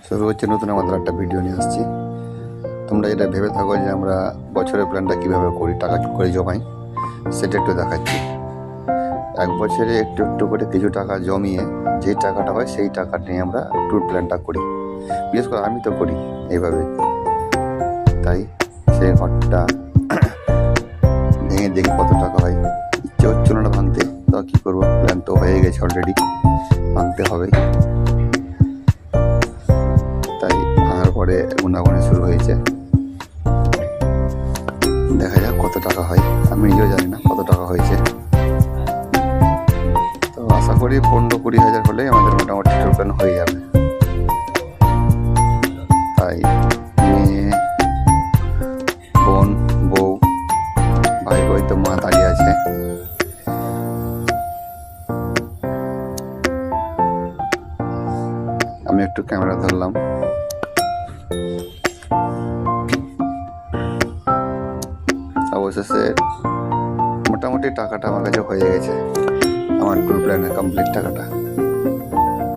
শুরু হচ্ছে নতুন আমাদের একটা ভিডিও নিয়ে আসছি। তোমরা এটা ভেবে থাকো যে আমরা বছরের প্ল্যানটা কীভাবে করি, টাকা কী করে জমাই, সেটা একটু দেখাচ্ছি। এক বছরে একটু একটু করে কিছু টাকা জমিয়ে যেই টাকাটা হয় সেই টাকা নিয়ে আমরা ট্যুর প্ল্যানটা করি। বিশেষ করে আমি তো করি এইভাবে। তাই সেই ঘরটা ভেঙে দেখি কত টাকা হয়। ইচ্ছে হচ্ছিল না ভাঙতে, তো কী করবো, প্ল্যান তো হয়ে গেছে অলরেডি, ভাঙতে হবে। তাই ভাঙার পরে গুনাগুনি শুরু হয়েছে। দেখা যাক কত টাকা হয়, আমি নিজেও জানি না কত টাকা হয়েছে। তো আশা করি 15-20 হাজার হলেই আমাদের মোটামুটি ট্যুর প্ল্যান হয়ে যাবে। তাই মেয়ে, বোন, বউ, ভাই, বই তো মা দাঁড়িয়ে আছে। আমি একটু ক্যামেরা ধরলাম। অবশেষে মোটামুটি টাকাটা আমার কাছে হয়ে গেছে, আমার ট্যুর প্ল্যানের কমপ্লিট টাকাটা।